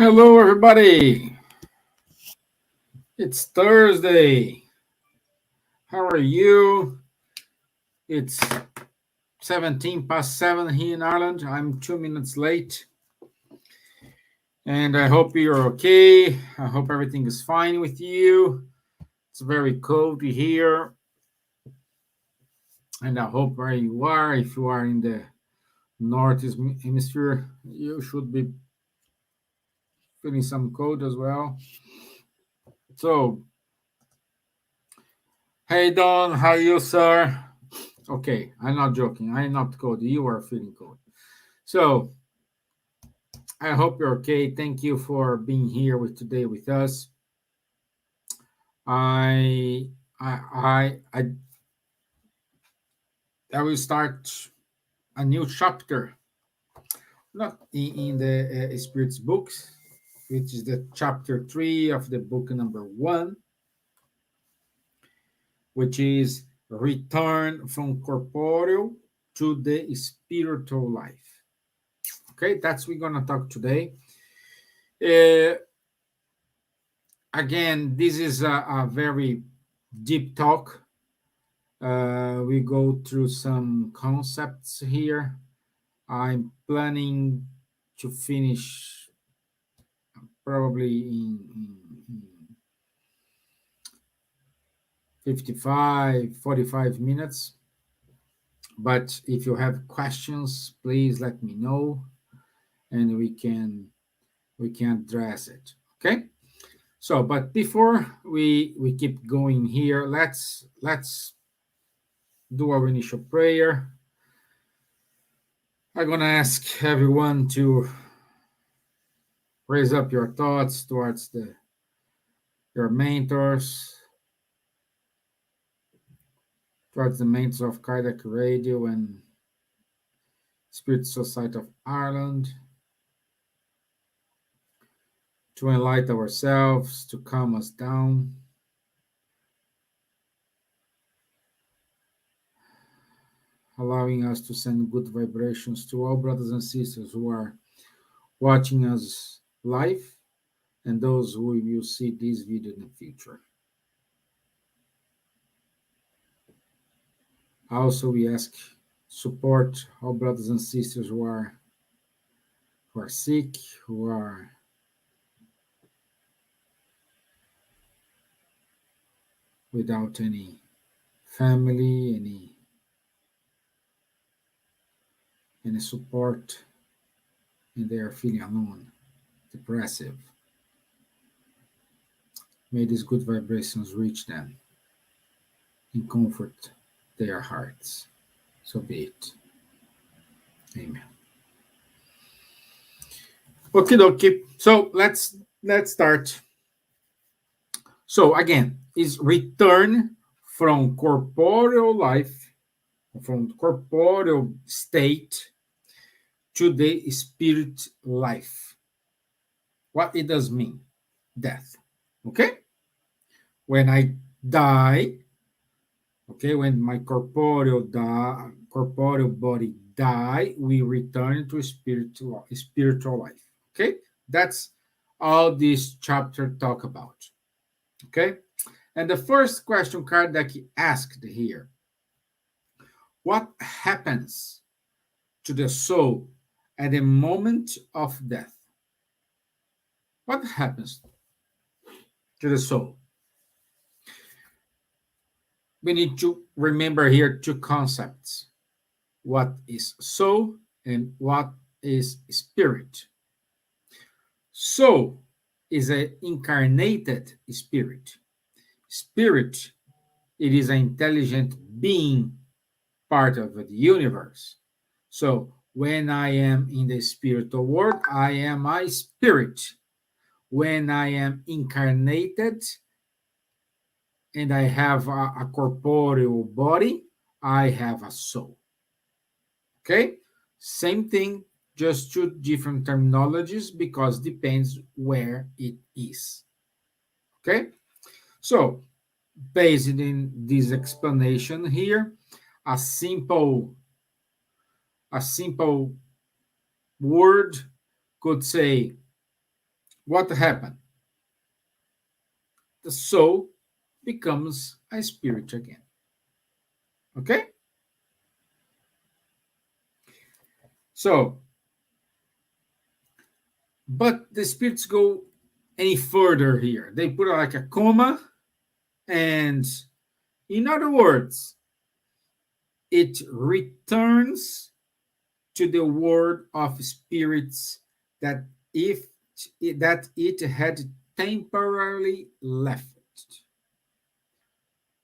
Hello, everybody. It's Thursday. How are you? It's 17 past 7 here in Ireland. I'm 2 minutes late. And I hope you're okay. I hope everything is fine with you. It's very cold here. And I hope where you are, if you are in the North Hemisphere, you should be feeling some cold as well. So, hey, Don, how are you, sir? Okay, I'm not joking. I'm not cold. You are feeling cold. So I hope you're okay. Thank you for being here today with us. I I I I, I will start a new chapter, not in the Spirits books, which is the chapter 3 of the book number 1, which is return from corporeal to the spiritual life. Okay, that's what we're gonna talk today. Uh, Again, this is a very deep talk. We go through some concepts here. I'm planning to finish probably in 55, 45 minutes. But if you have questions, please let me know and we can address it. Okay? So, but before we keep going here, let's do our initial prayer. I'm going to ask everyone to raise up your thoughts towards your mentors, towards the mentors of Kardec Radio and Spirit Society of Ireland, to enlighten ourselves, to calm us down, allowing us to send good vibrations to all brothers and sisters who are watching us live and those who will see this video in the future. Also, we ask support all brothers and sisters who are sick, who are without any family, any support, and they are feeling alone, depressive. May these good vibrations reach them and comfort their hearts. So be it. Amen. Okay, dokie. So let's start. So again, is return from corporeal life, from corporeal state to the spirit life. What it does mean? Death. Okay? When I die, okay, when my corporeal body die, we return to spiritual life. Okay? That's all this chapter talk about. Okay? And the first question Kardec asked here, what happens to the soul at the moment of death? What happens to the soul? We need to remember here two concepts. What is soul and what is spirit? Soul is an incarnated spirit. Spirit, it is an intelligent being, part of the universe. So when I am in the spiritual world, I am my spirit. When I am incarnated and I have a corporeal body, I have a soul. Okay? Same thing, just two different terminologies because depends where it is. Okay? So, based in this explanation here, a simple word could say what happened? The soul becomes a spirit again. Okay? So, but the spirits go any further here. They put like a comma, and in other words, it returns to the world of spirits that if that it had temporarily left.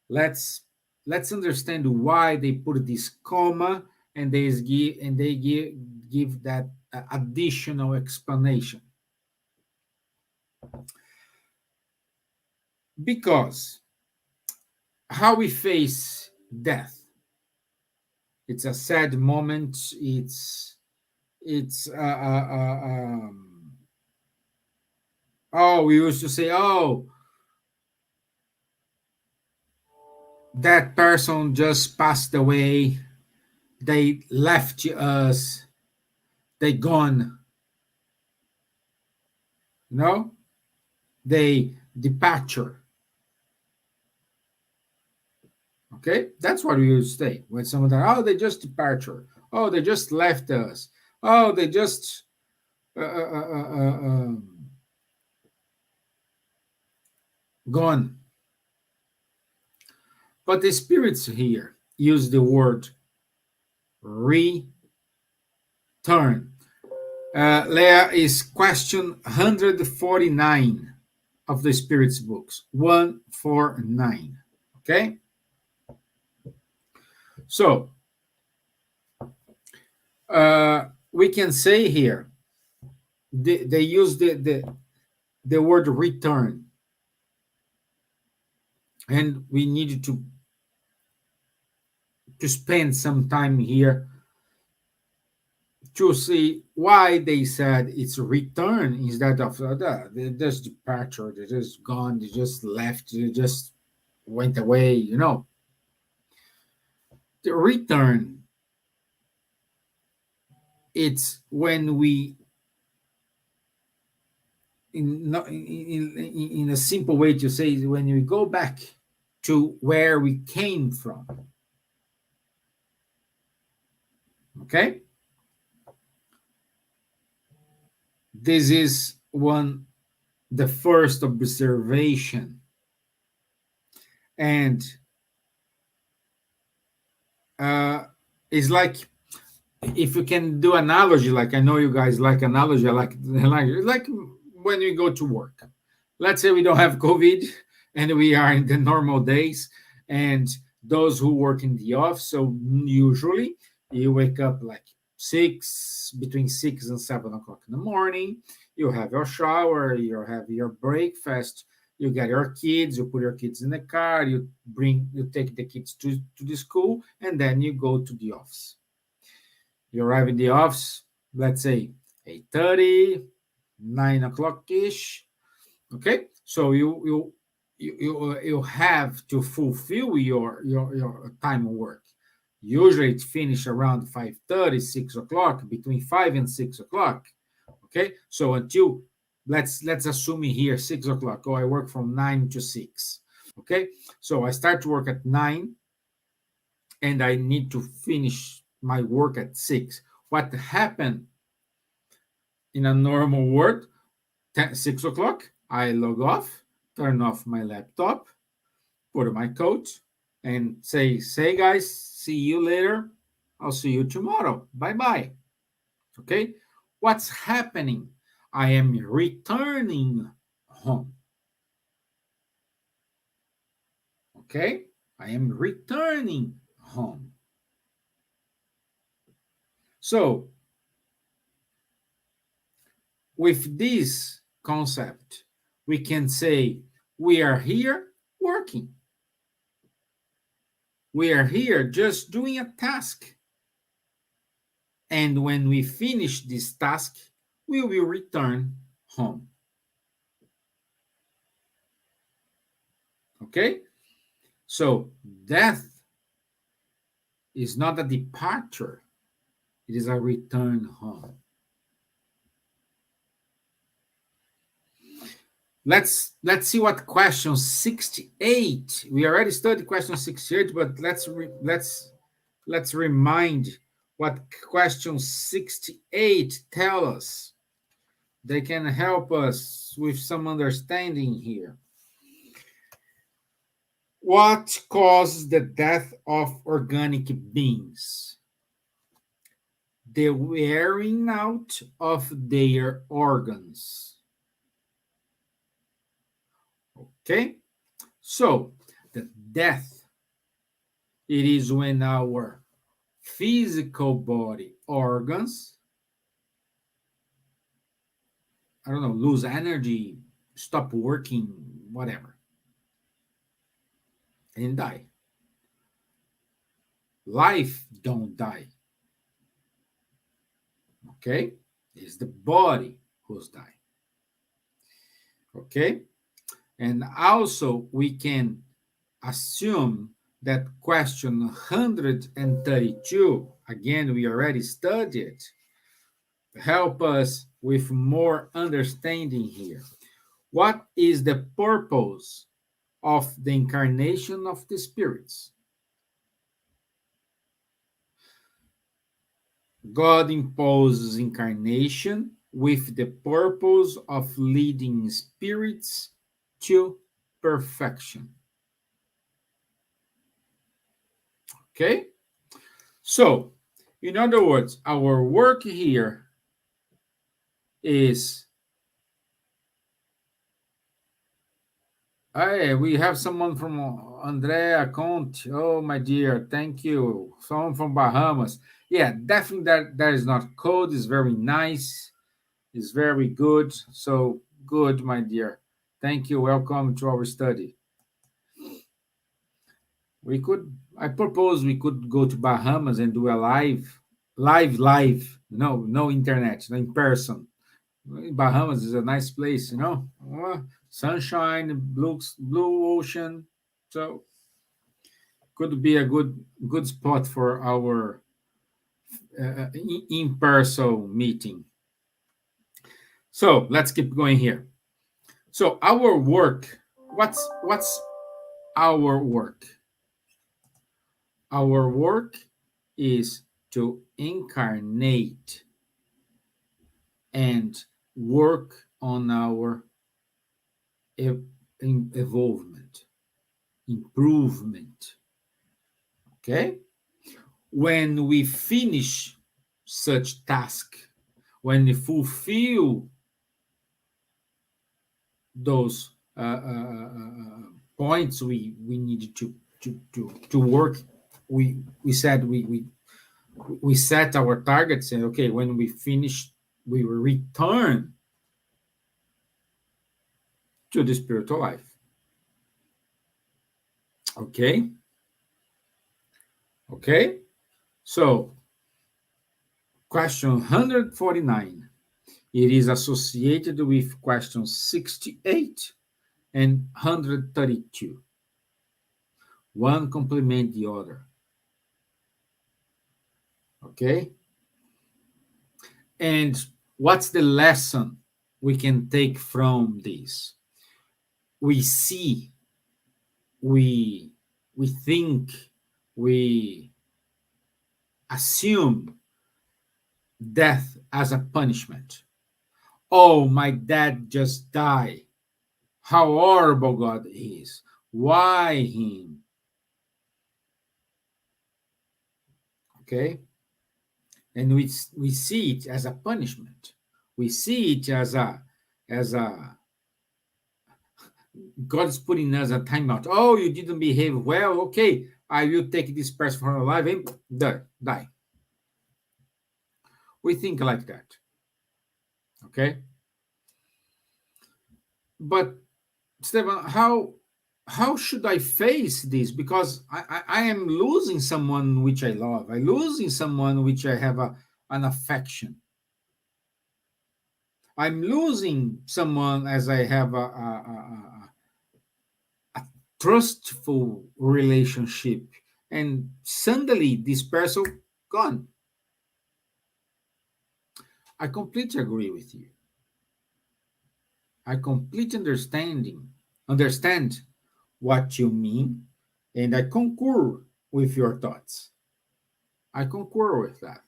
Let's let's understand why they put this comma, and they give that additional explanation. Because how we face death, it's a sad moment. It's oh, we used to say, oh, that person just passed away, they left us, they gone, you know, they departure. Okay, that's what we used to say when someone died. Oh, they just departure. Oh, they just left us. Oh, they just uh, uh, uh, uh, uh, um, gone. But the spirits here use the word return. Leah is question 149 of the spirits books. 149. Okay? So, we can say here, they use the word return. And we need to spend some time here to see why they said it's return instead of they just departure, they just gone, they just left, they just went away, The return, it's when we, in a simple way to say, is when we go back to where we came from. Okay? This is the first observation. And it's like, if you can do analogy, like I know you guys like analogy, like when we go to work. Let's say we don't have COVID and we are in the normal days, and those who work in the office, so usually you wake up like between 6 and 7 o'clock in the morning. You have your shower, you have your breakfast, you get your kids, you put your kids in the car, you take the kids to the school, and then you go to the office. You arrive in the office, let's say 8:30, 9 o'clock ish. Okay, so you have to fulfill your time of work. Usually it's finished around 5:30, 6 o'clock, between 5 and 6 o'clock. Okay, so until let's assume here 6 o'clock. Oh, I work from 9 to 6. Okay, so I start to work at 9, and I need to finish my work at 6. What happened in a normal world? 6 o'clock, I log off, turn off my laptop, put on my coat, and say, guys, see you later. I'll see you tomorrow. Bye bye. Okay? What's happening? I am returning home. Okay? I am returning home. So, with this concept, we can say we are here working. We are here just doing a task. And when we finish this task, we will return home. Okay? So, death is not a departure, it is a return home. Let's see what question 68. We already studied question 68, but let's remind what question 68 tell us. They can help us with some understanding here. What causes the death of organic beings? The wearing out of their organs. Okay? So, the death, it is when our physical body organs, I don't know, lose energy, stop working, whatever, and die. Life don't die. Okay? It's the body who's dying. Okay? And also we can assume that question 132, again, we already studied, help us with more understanding here. What is the purpose of the incarnation of the spirits? God imposes incarnation with the purpose of leading spirits to perfection. Okay? So, in other words, our work here is, hey, we have someone from Andrea Conte. Oh, my dear, thank you. Someone from Bahamas. Yeah, definitely that is not code. It's very nice. It's very good. So good, my dear. Thank you. Welcome to our study. I propose we could go to Bahamas and do a live. No internet, no in person. Bahamas is a nice place, sunshine, blue ocean. So could be a good spot for our in-person meeting. So let's keep going here. So our work, what's our work? Our work is to incarnate and work on our evolvement, improvement. Okay? When we finish such task, when we fulfill those points we needed to work, we said we set our targets, and okay, when we finish, we will return to the spiritual life. Okay. So question 149, it is associated with question 68 and 132. One complement the other. Okay? And what's the lesson we can take from this? We see, we think, we assume death as a punishment. Oh, my dad just died. How horrible God is. Why him? Okay? And we see it as a punishment. We see it as a God's putting us a timeout. Oh, you didn't behave well. Okay, I will take this person from your life and die. We think like that. Okay? But Stevan, how should I face this? Because I am losing someone which I love. I'm losing someone which I have an affection. I'm losing someone as I have a trustful relationship, and suddenly this person gone. I completely agree with you. I completely understand what you mean, and I concur with your thoughts. I concur with that.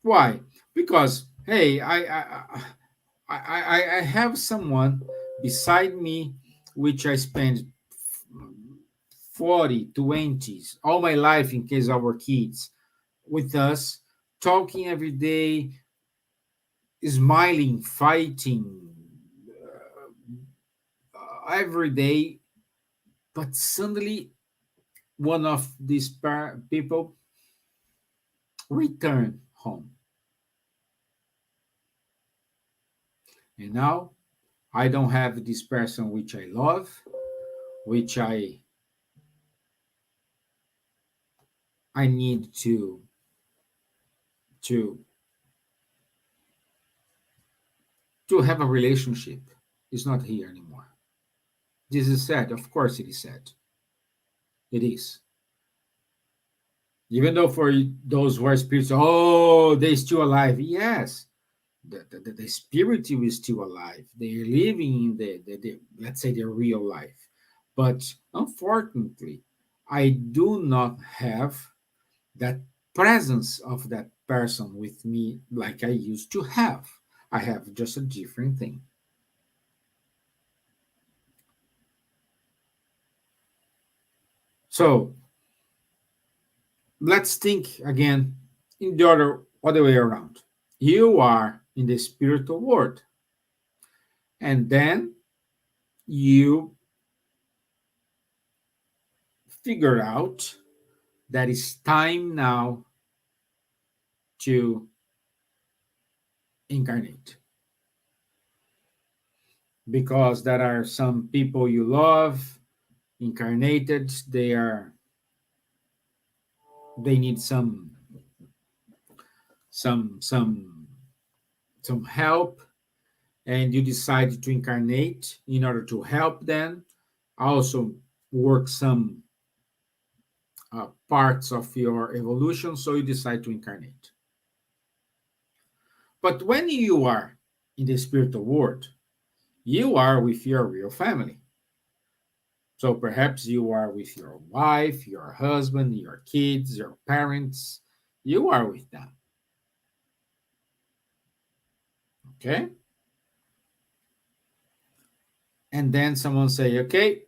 Why? Because hey, I have someone beside me, which I spent 40, 20s, all my life in case of our kids, with us, talking every day, smiling, fighting every day. But suddenly, one of these people returned home. And now I don't have this person which I love, which I need to to have a relationship. Is not here anymore. This is sad. Of course, it is sad. It is. Even though for those who are spirits, oh, they're still alive. Yes, the spirit is still alive. They're living in the let's say, their real life. But unfortunately, I do not have that presence of that person with me like I used to have. I have just a different thing. So let's think again in the other way around. You are in the spiritual world, and then you figure out that it's time now to incarnate, because there are some people you love incarnated. They need some some some help, and you decide to incarnate in order to help them, also work some parts of your evolution, so you decide to incarnate. But when you are in the spiritual world, you are with your real family. So perhaps you are with your wife, your husband, your kids, your parents. You are with them. Okay? And then someone say, okay,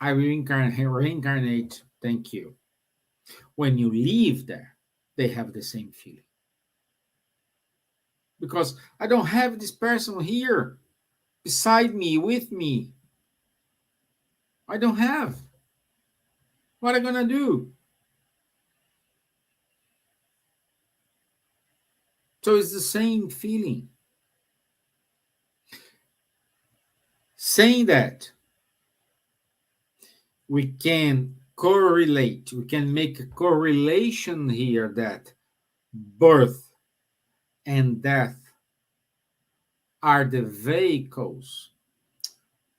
I will reincarnate. Thank you. When you leave there, they have the same feeling. Because I don't have this person here beside me, with me. I don't have. What am I going to do? So it's the same feeling. Saying that, we can correlate, we can make a correlation here that birth and death are the vehicles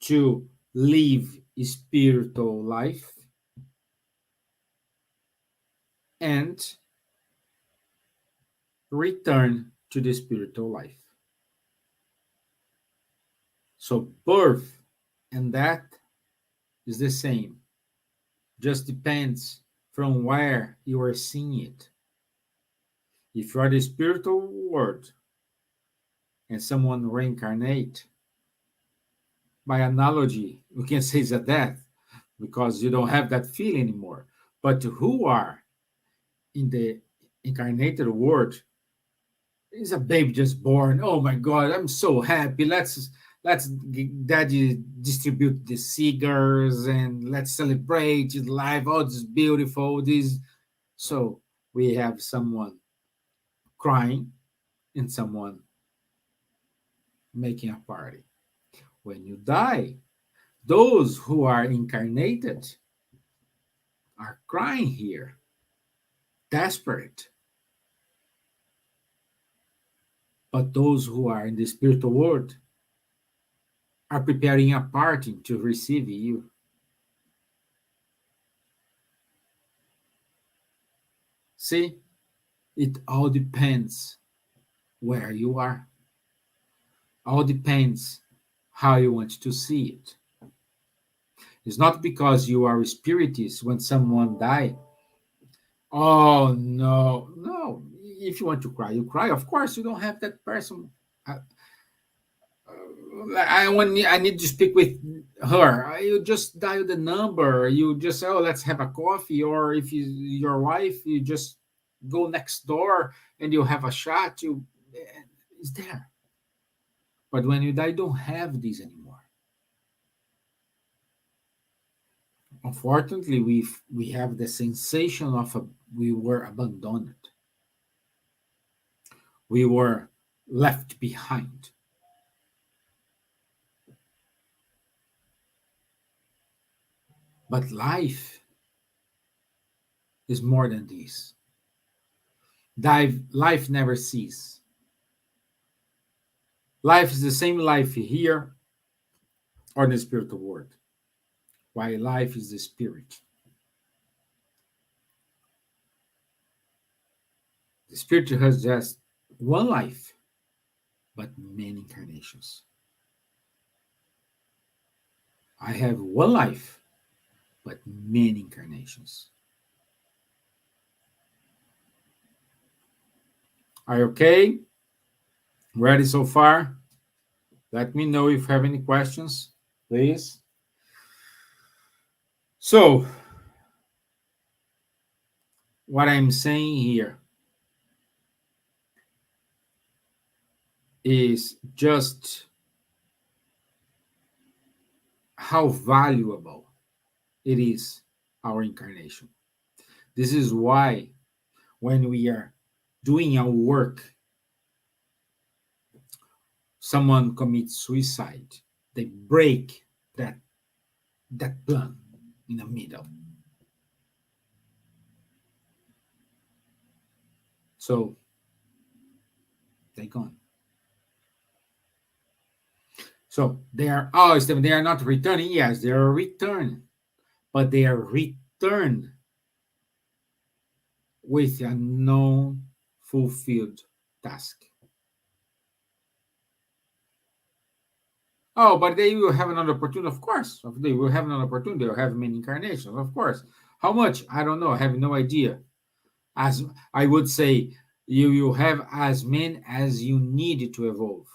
to live spiritual life and return to the spiritual life. So birth and death is the same, just depends from where you are seeing it. If you are the spiritual world and someone reincarnate, by analogy, we can say it's a death because you don't have that feeling anymore. But who are in the incarnated world is a baby just born. Oh my God, I'm so happy. Let's daddy distribute the cigars and let's celebrate life. Oh, this is beautiful. This so we have someone crying and someone making a party. When you die, those who are incarnated are crying here, desperate. But those who are in the spiritual world are preparing a party to receive you. See, it all depends where you are. All depends how you want to see it. It's not because you are a spiritist when someone die. Oh no, no. If you want to cry, you cry. Of course, you don't have that person. I, I need to speak with her. You just dial the number. You just say, "Oh, let's have a coffee." Or if you your wife, you just go next door and you have a shot. You it's there. But when you die, you don't have this anymore. Unfortunately, we have the sensation of we were abandoned. We were left behind. But life is more than this. Life never ceases. Life is the same life here or in the spiritual world. Why life is the spirit. The spirit has just one life, but many incarnations. I have one life, but many incarnations. Are you okay? Ready so far? Let me know if you have any questions, please. So, what I'm saying here is just how valuable it is, our incarnation. This is why when we are doing our work, someone commits suicide, they break that plan in the middle. So they gone. So they are, oh, Steven, they are not returning. Yes, they are returned, but they are returned with a non fulfilled task. Oh, but they will have another opportunity, of course. They will have another opportunity. They will have many incarnations, of course. How much? I don't know. I have no idea. As I would say, you will have as many as you need to evolve.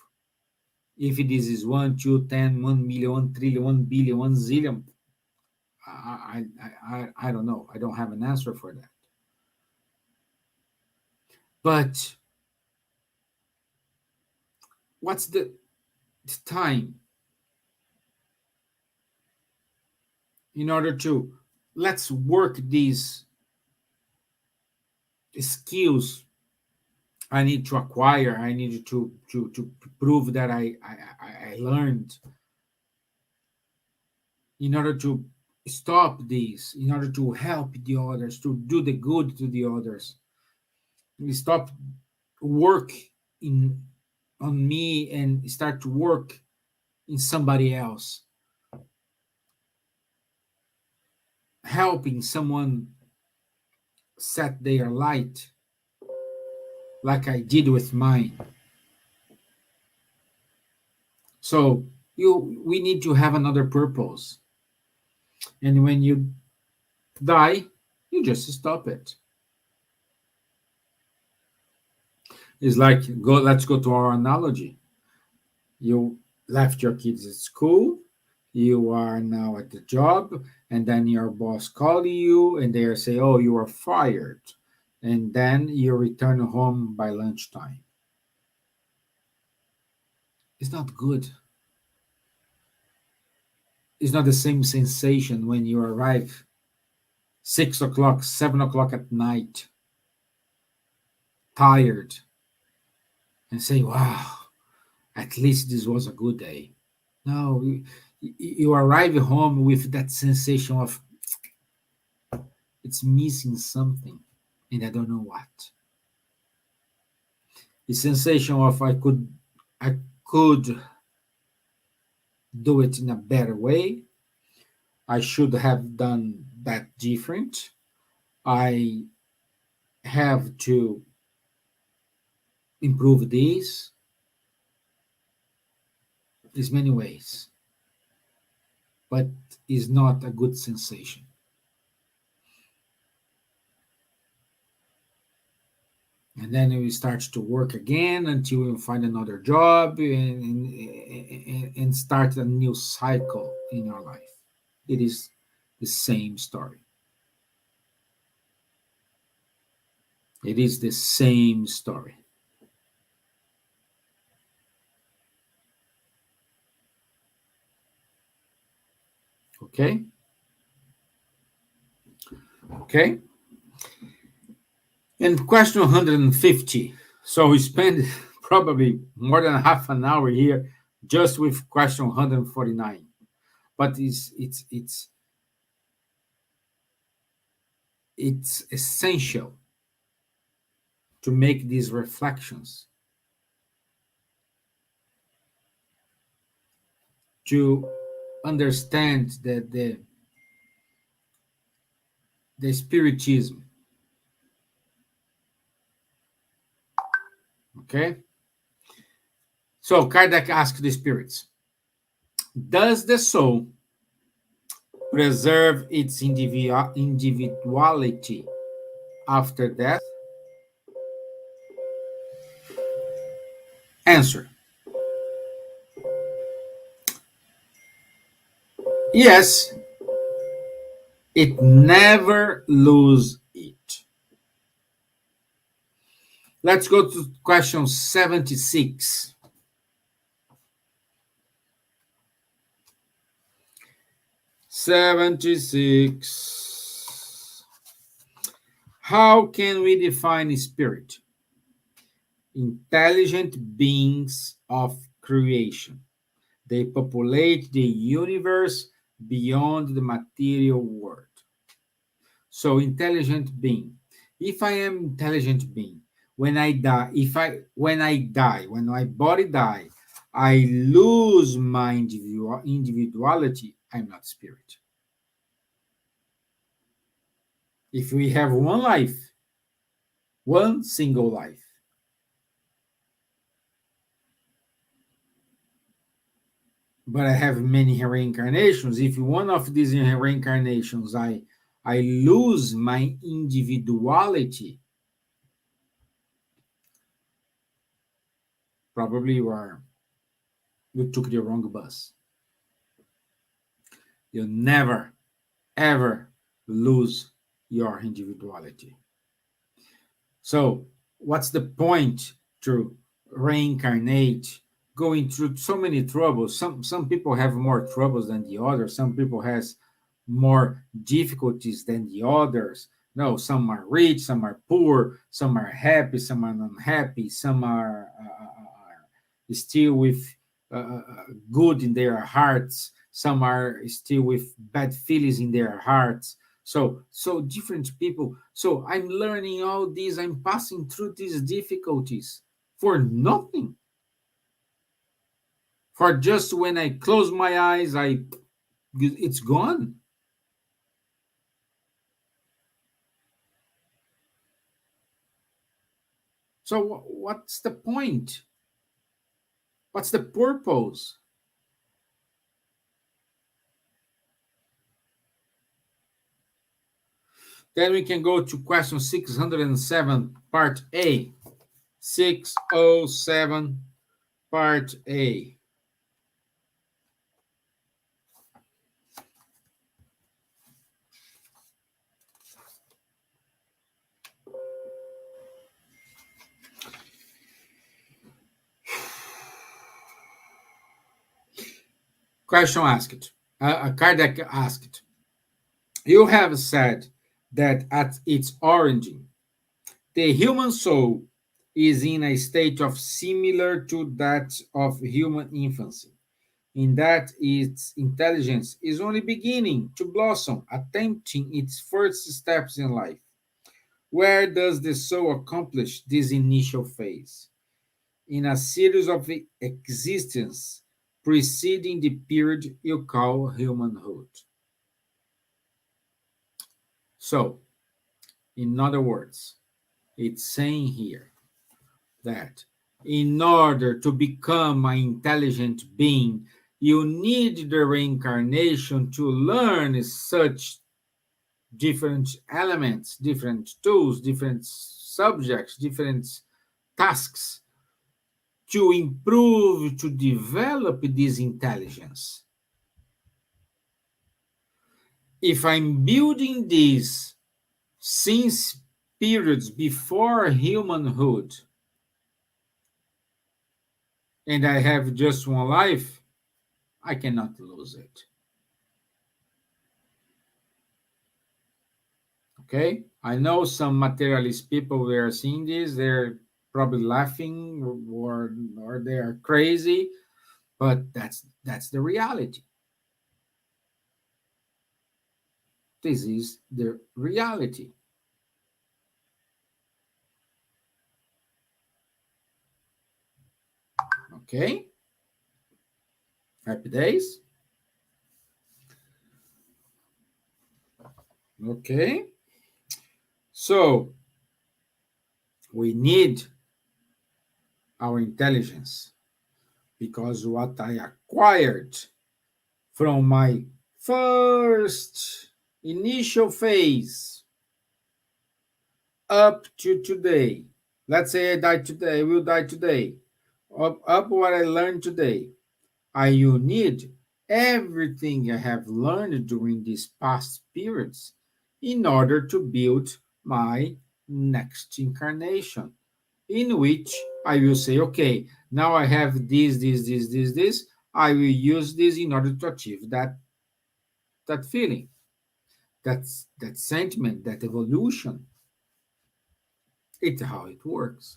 If this is 1, 2, 10, 1 million, 1 trillion, 1 billion, 1 zillion, I don't know. I don't have an answer for that. But what's the time in order to let's work these skills I need to acquire. I need to prove that I learned in order to stop this, in order to help the others, to do the good to the others. We stop work in on me and start to work in somebody else, helping someone set their light like I did with mine. So we need to have another purpose. And when you die, you just stop it. It's like let's go to our analogy. You left your kids at school, you are now at the job, and then your boss call you and they say, "Oh, you are fired." And then you return home by lunchtime. It's not good. It's not the same sensation when you arrive 6 o'clock, 7 o'clock at night, tired, and say, "Wow, at least this was a good day." No, you arrive home with that sensation of it's missing something, and I don't know what. The sensation of I could do it in a better way. I should have done that different. I have to improve this. There's many ways, but is not a good sensation. And then we start to work again until you find another job and start a new cycle in your life. It is the same story. It is the same story. Okay? Okay? And question 150. So we spend probably more than half an hour here just with question 149. But it's essential to make these reflections, to understand that the spiritism. Okay? So Kardec asked the spirits, does the soul preserve its individuality after death? Answer: yes, it never lose it. Let's go to question 76. 76. How can we define spirit? Intelligent beings of creation. They populate the universe beyond the material world. So, intelligent being. If I am intelligent being, when I die, when my body die, I lose my individuality. I'm not spirit. If we have one life, one single life, but I have many reincarnations. If one of these reincarnations I lose my individuality, probably you took the wrong bus. You never ever lose your individuality. So, what's the point to reincarnate, going through so many troubles? Some people have more troubles than the others. Some people has more difficulties than the others. No, some are rich, some are poor, some are happy, some are unhappy, some are still with good in their hearts, some are still with bad feelings in their hearts. So different people. So I'm learning all these, I'm passing through these difficulties for nothing. For just when I close my eyes, it's gone. So what's the point? What's the purpose? Then we can go to question 607, part A. 607, part A. Question asked. Kardec asked, you have said that at its origin, the human soul is in a state of similar to that of human infancy, in that its intelligence is only beginning to blossom, attempting its first steps in life. Where does the soul accomplish this initial phase? In a series of existence preceding the period you call humanhood. So, in other words, it's saying here that In order to become an intelligent being, you need the reincarnation to learn such different elements, different tools, different subjects, different tasks to improve, to develop this intelligence. If I'm building this since periods before humanhood and I have just one life, I cannot lose it. Okay? I know some materialist people, they are seeing this, they're probably laughing or they are crazy, but that's the reality. This is the reality. Okay? Happy days? Okay. So we need our intelligence because what I acquired from my first initial phase up to today. Let's say I die today, I will die today. Up what I learned today. I will need everything I have learned during these past periods in order to build my next incarnation, in which I will say, okay, now I have this. I will use this in order to achieve that feeling, that sentiment, that evolution. It's how it works.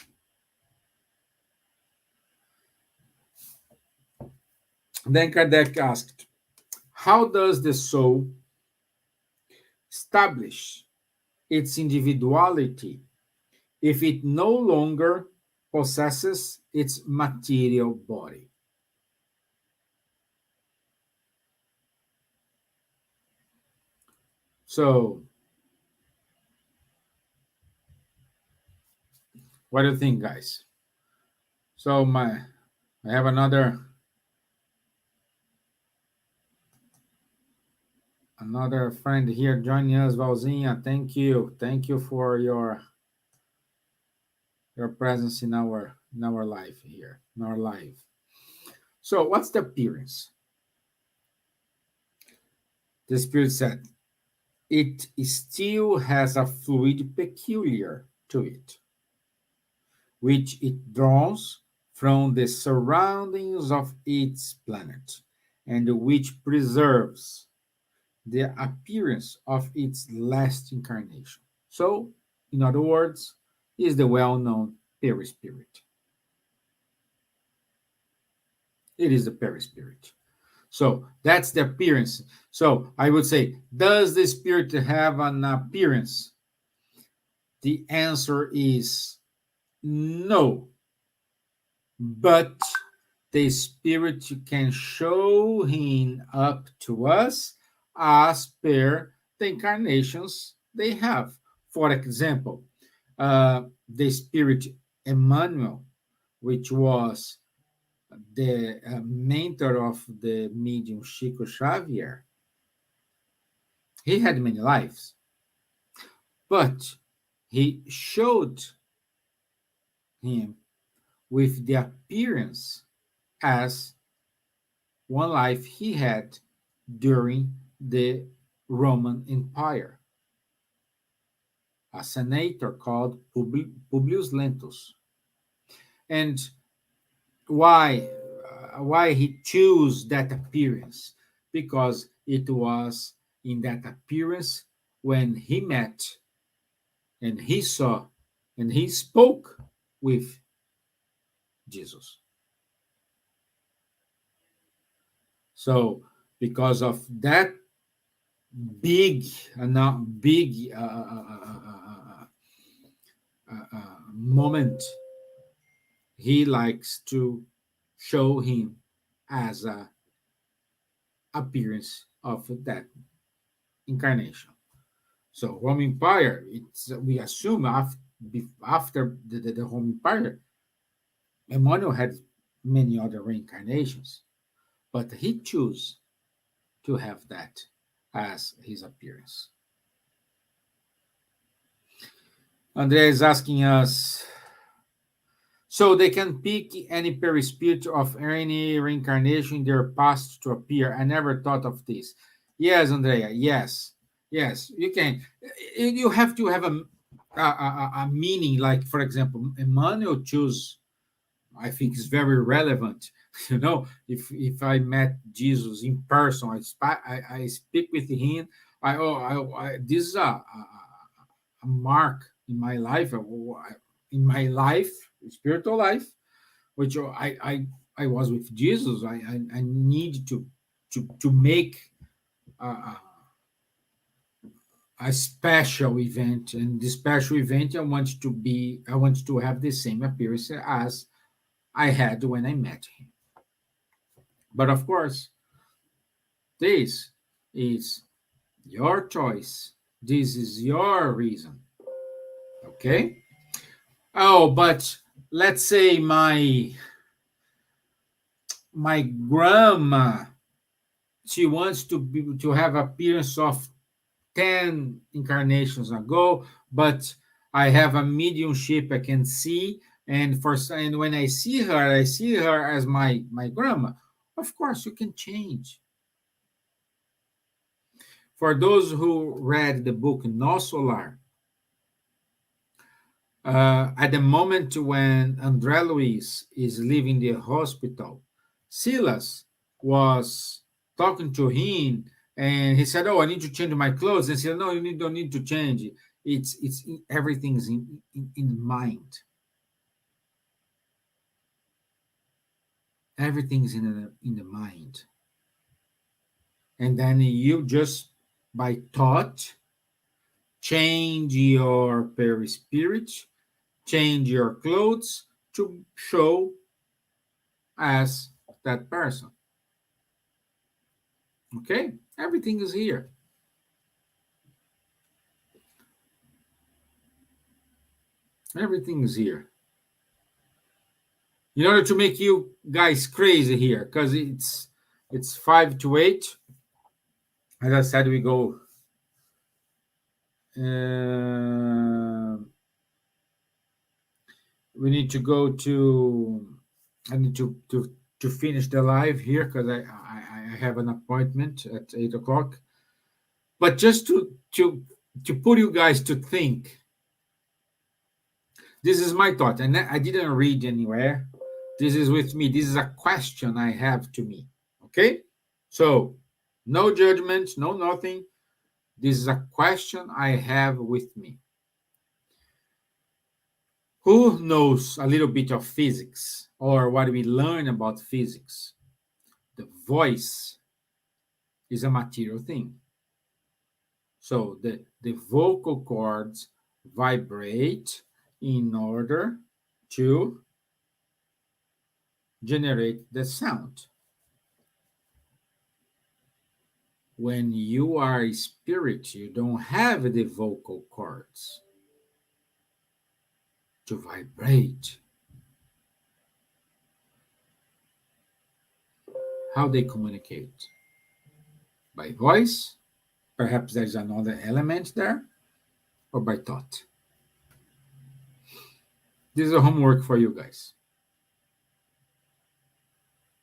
Then Kardec asked, how does the soul establish its individuality if it no longer possesses its material body? So, what do you think, guys? So, I have another friend here joining us, Valzinha. Thank you for your presence in our life here, in our life. So, what's the appearance? The spirit said it still has a fluid peculiar to it, which it draws from the surroundings of its planet, and which preserves the appearance of its last incarnation. So, in other words, is the well known perispirit. It is the perispirit. So, that's the appearance. So, I would say, does the spirit have an appearance? The answer is no, but the spirit can show him up to us as per the incarnations they have. For example, the spirit Emmanuel, which was the mentor of the medium Chico Xavier, he had many lives, but he showed him with the appearance as one life he had during the Roman Empire, a senator called Publius Lentus. And why why he chose that appearance? Because it was in that appearance when he met and he saw and he spoke with Jesus. So because of that big, big moment, he likes to show him as a appearance of that incarnation. So Roman Empire, it's we assume after the Roman Empire, Emmanuel had many other reincarnations, but he chose to have that as his appearance. Andrea is asking us, so they can pick any perispirit of any reincarnation in their past to appear. I never thought of this. Yes, Andrea. Yes, yes. You can. You have to have a meaning. Like, for example, Emmanuel chose. I think is very relevant. You know, if I met Jesus in person, I speak with him. This is a mark in my life, in my life, spiritual life, which I was with Jesus. I need to make a special event, and this special event I want to have the same appearance as I had when I met him. But of course, this is your choice. This is your reason. Okay? Oh, but let's say my grandma, she wants to have appearance of 10 incarnations ago, but I have a mediumship I can see, and when I see her as my grandma. Of course, you can change. For those who read the book No Solar, at the moment when André Luis is leaving the hospital, Silas was talking to him, and he said, "Oh, I need to change my clothes." And he said, "No, don't need to change. Everything's in the mind. Everything's in the mind, and then you just by thought change your perispirit, change your clothes to show as that person. Okay? Everything is here. Everything is here. In order to make you guys crazy here, because it's 5 to 8. As I said, we go. We need to go to. I need to finish the live here because I have an appointment at 8 o'clock. But just to put you guys to think, this is my thought, and I didn't read anywhere. This is with me. This is a question I have to me. Okay? So, no judgment, no nothing. This is a question I have with me. Who knows a little bit of physics or what we learn about physics? The voice is a material thing. So the vocal cords vibrate in order to generate the sound. When you are a spirit, you don't have the vocal cords to vibrate. How they communicate? By voice, perhaps there's another element there, or by thought. This is a homework for you guys.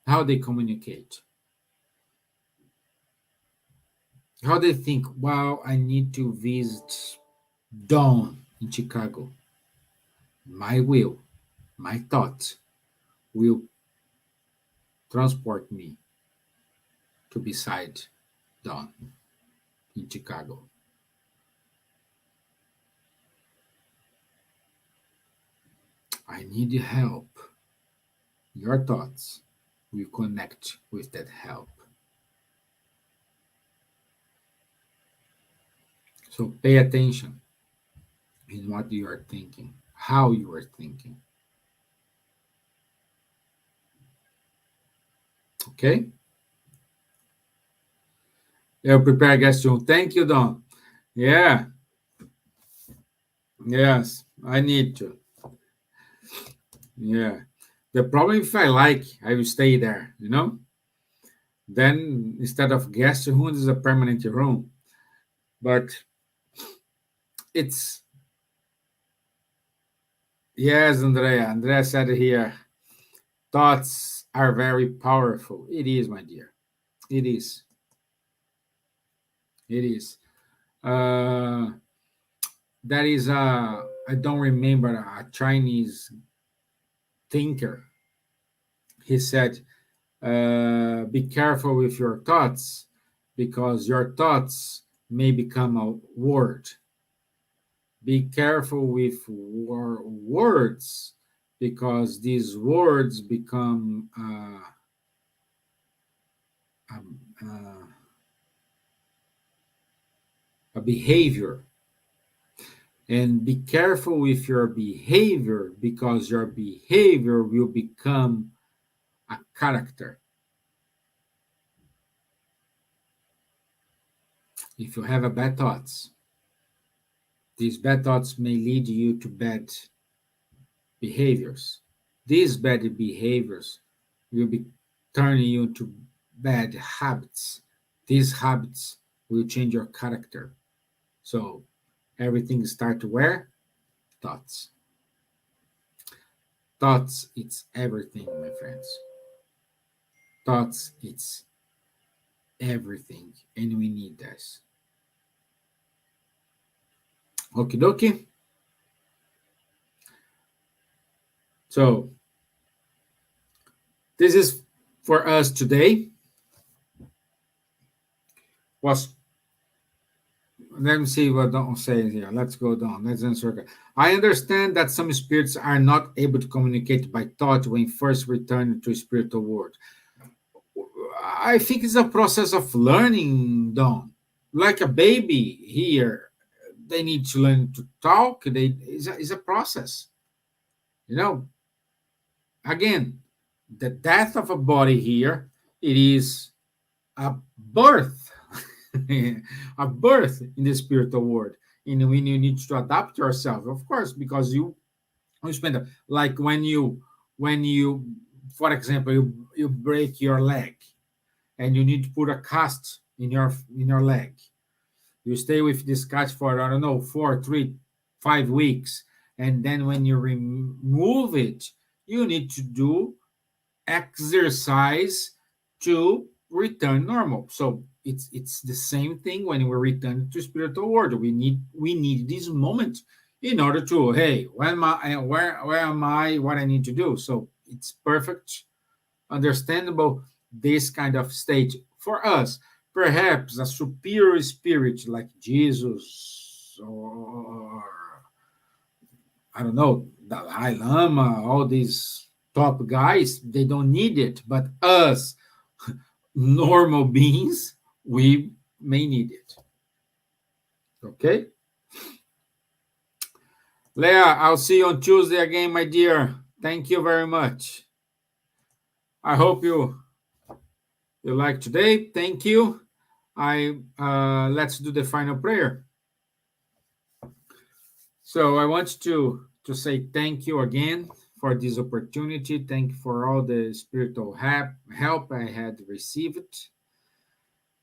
How they communicate. How they think, wow, I need to visit Dawn in Chicago. My will, my thought will transport me to beside Dawn in Chicago. I need help. Your thoughts will connect with that help. So pay attention in what you are thinking, how you are thinking. Okay? Eu prepare guest room. Thank you, Don. Yeah. Yes, I need to. Yeah. The problem, if I like, I will stay there, you know? Then instead of guest room, is a permanent room. But it's, yes, Andrea. Andrea said here, thoughts are very powerful. It is, my dear. It is. It is. Uh, that is a, I don't remember, a Chinese thinker. He said, be careful with your thoughts because your thoughts may become a word. Be careful with words because these words become um, uh, a behavior. And be careful with your behavior because your behavior will become a character. If you have a bad thoughts, these bad thoughts may lead you to bad behaviors. These bad behaviors will be turning you into bad habits. These habits will change your character. So everything starts where? Thoughts. Thoughts, it's everything, my friends. Thoughts, it's everything. And we need this. Okie dokie. So this is for us today. Was Let me see what Don says here. Let's go down. Let's answer. I understand that some spirits are not able to communicate by thought when first return to spiritual world. I think it's a process of learning, Don. Like a baby here, they need to learn to talk. It's a process. You know, again, the death of a body here, it is a birth, a birth in the spiritual world. And when you need to adapt yourself, of course, because you spend like when you, for example, you break your leg and you need to put a cast in your leg. You stay with this cast for, I don't know, 4, 3, 5 weeks, and then when you remove it, you need to do exercise to return normal. So it's the same thing when we return to spiritual world. We need this moment in order to, hey, when am I, where am I, what I need to do. So it's perfect, understandable, this kind of state for us. Perhaps a superior spirit like Jesus, or I don't know, Dalai Lama, all these top guys, they don't need it. But us, normal beings, we may need it. Okay? Leah, I'll see you on Tuesday again, my dear. Thank you very much. I hope you like today. Thank you. Let's do the final prayer. So I want to say thank you again for this opportunity. Thank you for all the spiritual help I had received.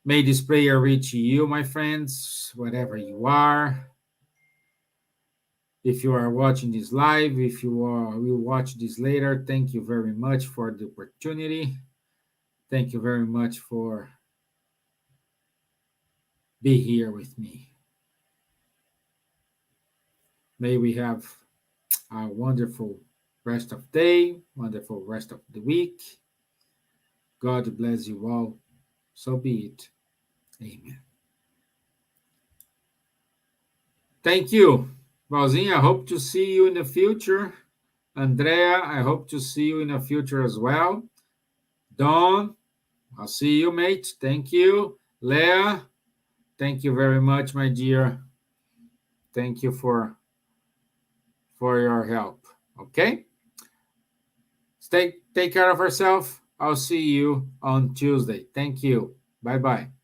May this prayer reach you, my friends, wherever you are. If you are watching this live, if you will watch this later, thank you very much for the opportunity. Thank you very much for being here with me. May we have a wonderful rest of day, wonderful rest of the week. God bless you all. So be it. Amen. Thank you. Valzinha, I hope to see you in the future. Andrea, I hope to see you in the future as well. Don, I'll see you, mate. Thank you. Leah, thank you very much, my dear. Thank you for your help. Okay? Take care of yourself. I'll see you on Tuesday. Thank you. Bye-bye.